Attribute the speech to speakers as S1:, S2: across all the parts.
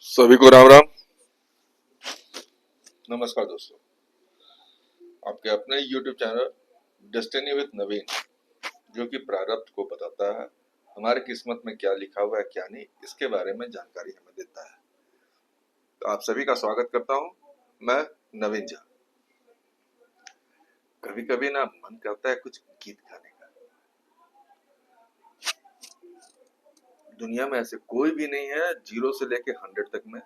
S1: सभी को राम राम। नमस्कार दोस्तों, आपके अपने YouTube चैनल डेस्टिनी विद नवीन, जो कि प्रारब्ध को बताता है, हमारी किस्मत में क्या लिखा हुआ है क्या नहीं, इसके बारे में जानकारी हमें देता है। तो आप सभी का स्वागत करता हूं, मैं नवीन झा। कभी कभी ना मन करता है कुछ गीत गाने का। दुनिया में ऐसे कोई भी नहीं है 0 से लेके 100 तक में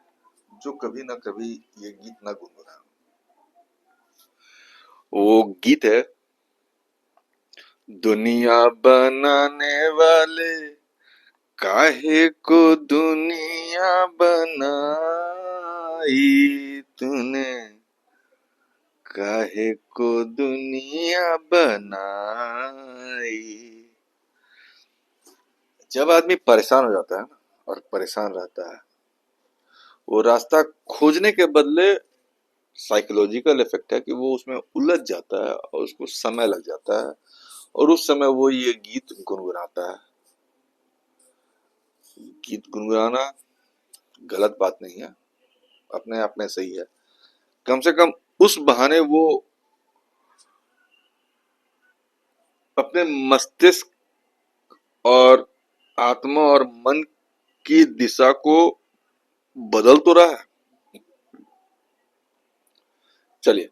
S1: जो कभी ना कभी ये गीत ना गुनगुना। वो गीत है, दुनिया बनाने वाले काहे को दुनिया बनाई तूने, काहे को दुनिया बनाई। जब आदमी परेशान हो जाता है ना और परेशान रहता है, वो रास्ता खोजने के बदले साइकोलॉजिकल इफेक्ट है कि वो उसमें उलझ जाता है और उसको समय लग जाता है, और उस समय वो ये गीत गुनगुनाता है। गीत गुनगुनाना गलत बात नहीं है, अपने आप में सही है। कम से कम उस बहाने वो अपने मस्तिष्क और आत्मा और मन की दिशा को बदल तो रहा है। चलिए,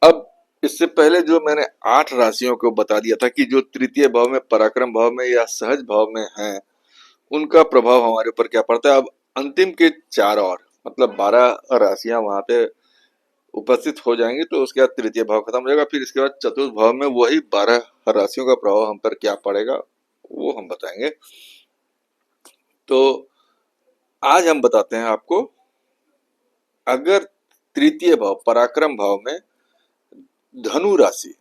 S1: अब इससे पहले जो मैंने 8 राशियों को बता दिया था कि जो तृतीय भाव में, पराक्रम भाव में या सहज भाव में हैं, उनका प्रभाव हमारे ऊपर क्या पड़ता है। अब अंतिम के 4 और मतलब 12 राशियां वहां पे उपस्थित हो जाएंगी, तो उसके बाद तृतीय भाव खत्म हो जाएगा। फिर इसके बाद चतुर्थ भाव में वही 12 राशियों का प्रभाव हम पर क्या पड़ेगा वो हम बताएंगे। तो आज हम बताते हैं आपको, अगर तृतीय भाव पराक्रम भाव में धनु राशि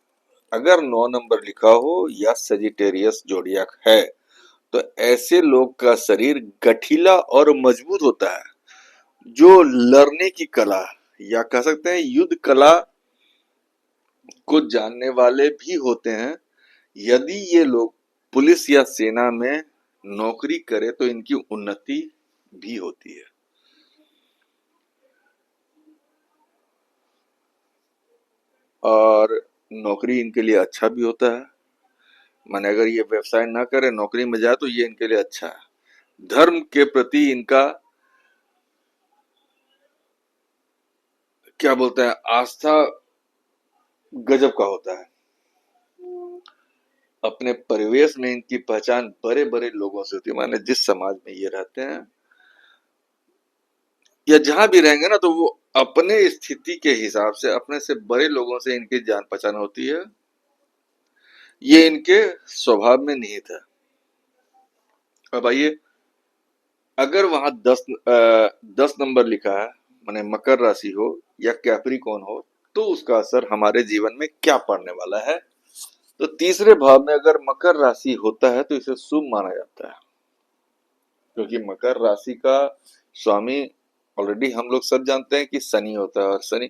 S1: अगर 9 नंबर लिखा हो या सजिटेरियस जोडियाक है, तो ऐसे लोग का शरीर गठीला और मजबूत होता है। जो लड़ने की कला या कह सकते हैं युद्ध कला को जानने वाले भी होते हैं, यदि ये लोग पुलिस या सेना में नौकरी करे तो इनकी उन्नति भी होती है। और नौकरी इनके लिए अच्छा भी होता है। माने अगर ये व्यवसाय ना करे, नौकरी में जाए, तो ये इनके लिए अच्छा है। धर्म के प्रति इनका क्या बोलते हैं, आस्था गजब का होता है। अपने परिवेश में इनकी पहचान बड़े बड़े लोगों से होती है। माने जिस समाज में ये रहते हैं या जहां भी रहेंगे ना, तो वो अपने स्थिति के हिसाब से अपने से बड़े लोगों से इनकी जान पहचान होती है। ये इनके स्वभाव में निहित है। अब आइए, अगर वहां 10 नंबर लिखा है, माने मकर राशि हो या कैप्रिकॉर्न हो, तो उसका असर हमारे जीवन में क्या पड़ने वाला है। तो तीसरे भाव में अगर मकर राशि होता है तो इसे शुभ माना जाता है, क्योंकि मकर राशि का स्वामी ऑलरेडी हम लोग सब जानते हैं कि शनि होता है। और शनि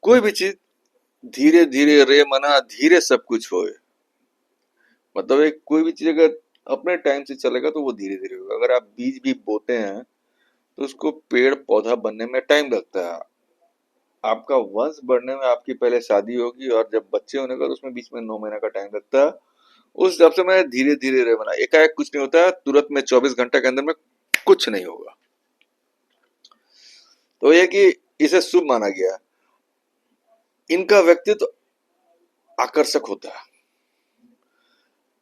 S1: कोई भी चीज धीरे धीरे रे मना धीरे सब कुछ होए, मतलब एक कोई भी चीज अगर अपने टाइम से चलेगा तो वो धीरे धीरे होगा। अगर आप बीज भी बोते हैं तो उसको पेड़ पौधा बनने में टाइम लगता है। आपका वंश बढ़ने में आपकी पहले शादी होगी, और जब बच्चे होने का तो उसमें बीच में 9 महीना का टाइम लगता है। उस हिसाब से मैं धीरे धीरे रे बना, एकाएक कुछ नहीं होता है, तुरंत में 24 घंटे के अंदर में कुछ नहीं होगा। तो ये कि इसे शुभ माना गया। इनका व्यक्तित्व आकर्षक होता है,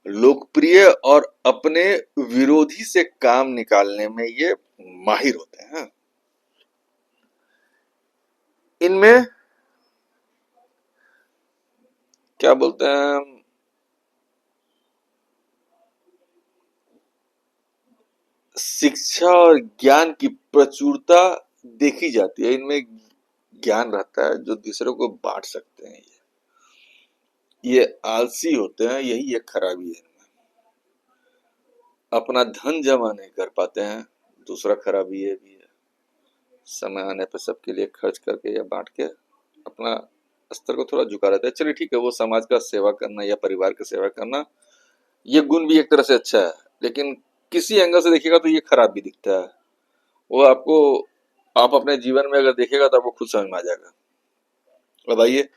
S1: लोकप्रिय, और अपने विरोधी से काम निकालने में ये माहिर होते हैं। इनमें क्या बोलते हैं, शिक्षा और ज्ञान की प्रचुरता देखी जाती है। इनमें ज्ञान रहता है जो दूसरों को बांट सकते हैं। ये आलसी होते हैं, यही एक खराबी है इनमें। अपना धन जमा नहीं कर पाते हैं, दूसरा खराबी ये भी है। समय आने पर सबके लिए खर्च करके या बांट के अपना स्तर को थोड़ा झुका रहता है। चलिए ठीक है, वो समाज का सेवा करना या परिवार की सेवा करना, ये गुण भी एक तरह से अच्छा है, लेकिन किसी एंगल से देखिएगा तो ये खराब भी दिखता है। वो आपको आप अपने जीवन में अगर देखिएगा तो आपको खुद समझ में आ जाएगा। अब आइए,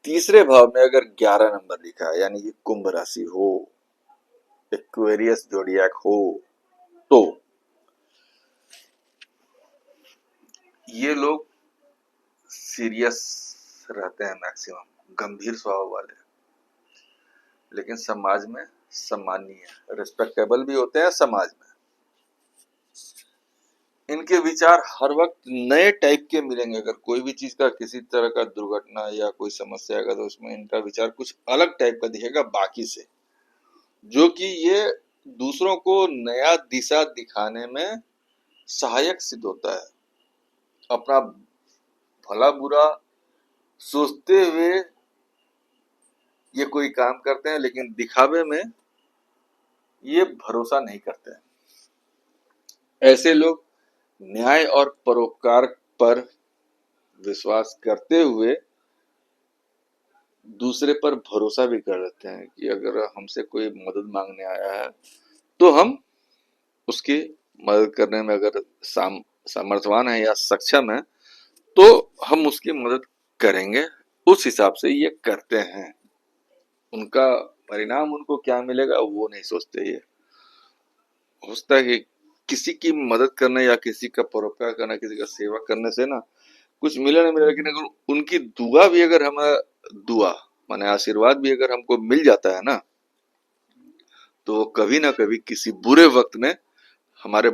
S1: तीसरे भाव में अगर 11 नंबर लिखा है यानी कि कुंभ राशि हो, एक्वेरियस जोडियाक हो, तो ये लोग सीरियस रहते हैं, मैक्सिमम गंभीर स्वभाव वाले, लेकिन समाज में सम्माननीय, रिस्पेक्टेबल भी होते हैं समाज में। इनके विचार हर वक्त नए टाइप के मिलेंगे। अगर कोई भी चीज का किसी तरह का दुर्घटना या कोई समस्या आएगा तो उसमें इनका विचार कुछ अलग टाइप का दिखेगा बाकी से, जो कि ये दूसरों को नया दिशा दिखाने में सहायक सिद्ध होता है। अपना भला बुरा सोचते हुए ये कोई काम करते हैं, लेकिन दिखावे में ये भरोसा नहीं करते हैं। ऐसे लोग न्याय और परोपकार पर विश्वास करते हुए दूसरे पर भरोसा भी कर लेते हैं कि अगर हमसे कोई मदद मांगने आया है तो हम उसकी मदद करने में अगर सामर्थ्यवान है या सक्षम है तो हम उसकी मदद करेंगे। उस हिसाब से ये करते हैं। उनका परिणाम उनको क्या मिलेगा वो नहीं सोचते। ये सोचता है कि किसी की मदद करने या किसी का परोपकार करना, किसी का सेवा करने से ना कुछ मिले ना मिले, लेकिन अगर उनकी दुआ भी अगर हमें दुआ माने आशीर्वाद भी अगर हमको मिल जाता है ना, तो वो कभी ना कभी किसी बुरे वक्त में हमारे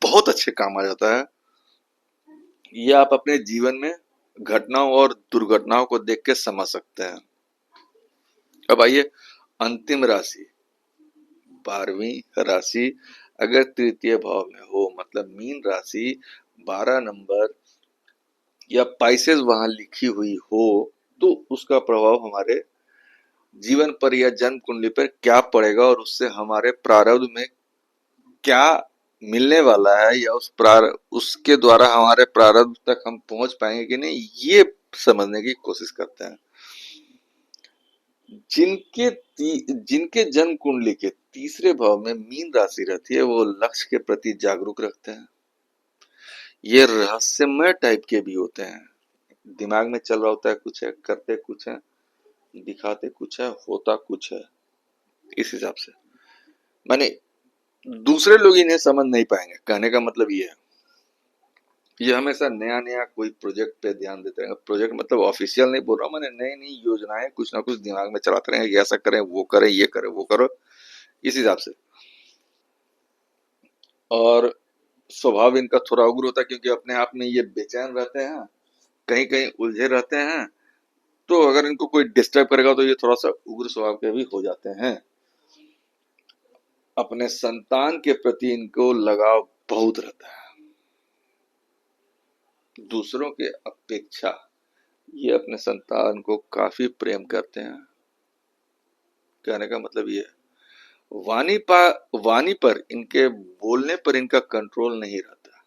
S1: बहुत अच्छे काम आ जाता है। ये आप अपने जीवन में घटनाओं और दुर्घटनाओं को देख के समझ सकते हैं। अब आइए, अंतिम राशि 12वीं राशि अगर तृतीय भाव में हो, मतलब मीन राशि 12 नंबर या पाइसेस वहां लिखी हुई हो, तो उसका प्रभाव हमारे जीवन पर या जन्म कुंडली पर क्या पड़ेगा और उससे हमारे प्रारब्ध में क्या मिलने वाला है, या उसके द्वारा हमारे प्रारब्ध तक हम पहुंच पाएंगे कि नहीं, ये समझने की कोशिश करते हैं। जिनके जन्म कुंडली के तीसरे भाव में मीन राशि रहती है वो लक्ष्य के प्रति जागरूक रखते हैं। ये रहस्यमय टाइप के भी होते हैं। दिमाग में चल रहा होता है कुछ है, करते कुछ है, दिखाते कुछ है, होता कुछ है। इस हिसाब से माने दूसरे लोग इन्हें समझ नहीं पाएंगे। कहने का मतलब ये है, ये हमेशा नया नया कोई प्रोजेक्ट पे ध्यान देते रहेंगे। प्रोजेक्ट मतलब ऑफिशियल नहीं बोल रहा हूँ, मैंने नई नई योजनाएं कुछ ना कुछ दिमाग में चलाते रहेंगे, ऐसा करें वो करें ये करें वो करो, इस हिसाब से। और स्वभाव इनका थोड़ा उग्र होता है, क्योंकि अपने आप में ये बेचैन रहते हैं, कहीं कहीं उलझे रहते हैं। तो अगर इनको कोई डिस्टर्ब करेगा तो ये थोड़ा सा उग्र स्वभाव के भी हो जाते हैं। अपने संतान के प्रति इनको लगाव बहुत रहता है। दूसरों के अपेक्षा ये अपने संतान को काफी प्रेम करते हैं। कहने का मतलब ये है, वाणी पर इनके बोलने पर इनका कंट्रोल नहीं रहता।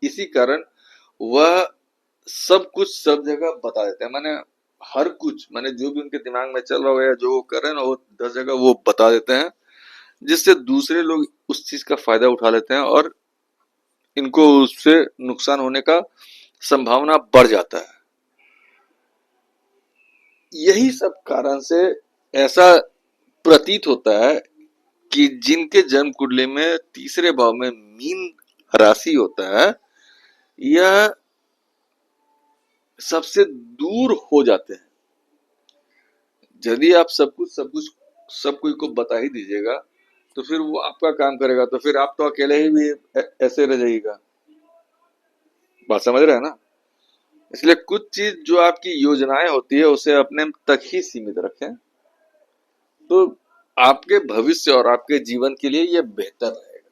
S1: इसी कारण वह सब कुछ सब जगह बता देते हैं। माने हर कुछ, माने जो भी उनके दिमाग में चल रहा हो या जो वो कर रहे हैं ना, वो 10 जगह वो बता देते हैं, जिससे दूसरे लोग उस चीज का फायदा उठा लेते हैं और इनको उससे नुकसान होने का संभावना बढ़ जाता है। यही सब कारण से ऐसा प्रतीत होता है कि जिनके जन्म कुंडली में तीसरे भाव में मीन राशि होता है, यह सबसे दूर हो जाते हैं। यदि आप सब कोई को बता ही दीजिएगा तो फिर वो आपका काम करेगा, तो फिर आप तो अकेले ही भी ऐसे रह जाइएगा। बात समझ रहे हैं ना? इसलिए कुछ चीज जो आपकी योजनाएं होती है उसे अपने तक ही सीमित रखें, तो आपके भविष्य और आपके जीवन के लिए यह बेहतर रहेगा।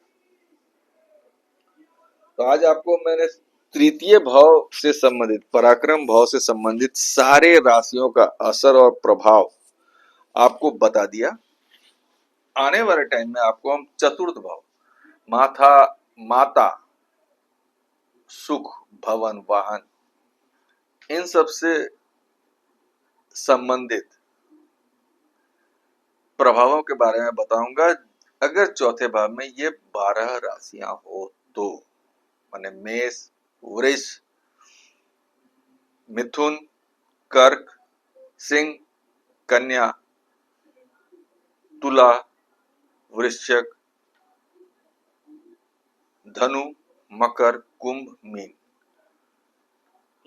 S1: तो आज आपको मैंने तृतीय भाव से संबंधित, पराक्रम भाव से संबंधित सारे राशियों का असर और प्रभाव आपको बता दिया। आने वाले टाइम में आपको हम चतुर्थ भाव, माता, सुख, भवन, वाहन, इन सब से संबंधित प्रभावों के बारे में बताऊंगा। अगर चौथे भाव में ये 12 राशियां हो तो माने मेष, वृष, मिथुन, कर्क, सिंह, कन्या, तुला, वृश्चिक, धनु, मकर, कुंभ, मीन।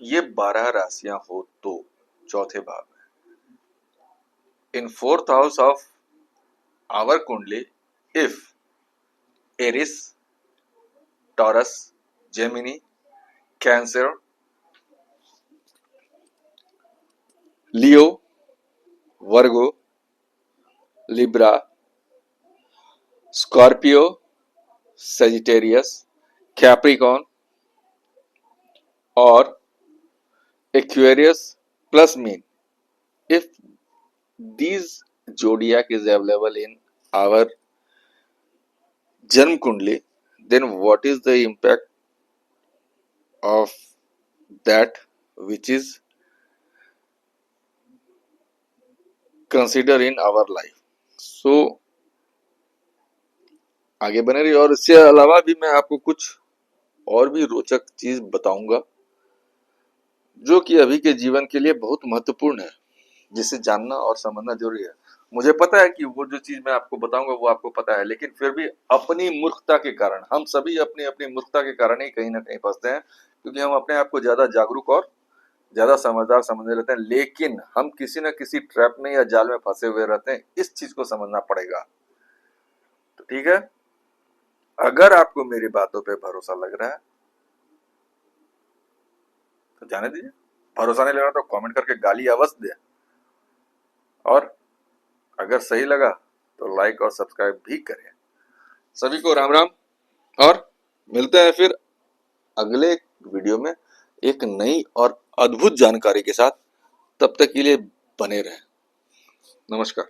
S1: ये 12 राशियां हो तो चौथे भाव में in fourth house of our kundli, if Aries, Taurus, Gemini, Cancer, Leo, Virgo, Libra, Scorpio, Sagittarius, Capricorn और एक्वेरियस प्लस मीन, if these zodiac is available in our Janm Kundli, then what is the impact of that which is considered in our life? So आगे बने रहिए। और इससे अलावा भी मैं आपको कुछ और भी रोचक चीज बताऊंगा जो कि अभी के जीवन के लिए बहुत महत्वपूर्ण है, जिसे जानना और समझना जरूरी है। मुझे पता है कि वो जो चीज मैं आपको बताऊंगा वो आपको पता है, लेकिन फिर भी अपनी मूर्खता के कारण, हम सभी अपनी अपनी मूर्खता के कारण ही कहीं ना कहीं फंसते हैं, क्योंकि हम अपने आप को ज्यादा जागरूक और ज्यादा समझदार समझने रहते हैं, लेकिन हम किसी न किसी ट्रैप में या जाल में फंसे हुए रहते हैं। इस चीज को समझना पड़ेगा। तो ठीक है, अगर आपको मेरी बातों पे भरोसा लग रहा है तो जाने दीजिए, भरोसा नहीं लग रहा तो कमेंट करके गाली अवश्य दे, और अगर सही लगा तो लाइक और सब्सक्राइब भी करें। सभी को राम राम, और मिलते हैं फिर अगले वीडियो में एक नई और अद्भुत जानकारी के साथ। तब तक के लिए बने रहें। नमस्कार।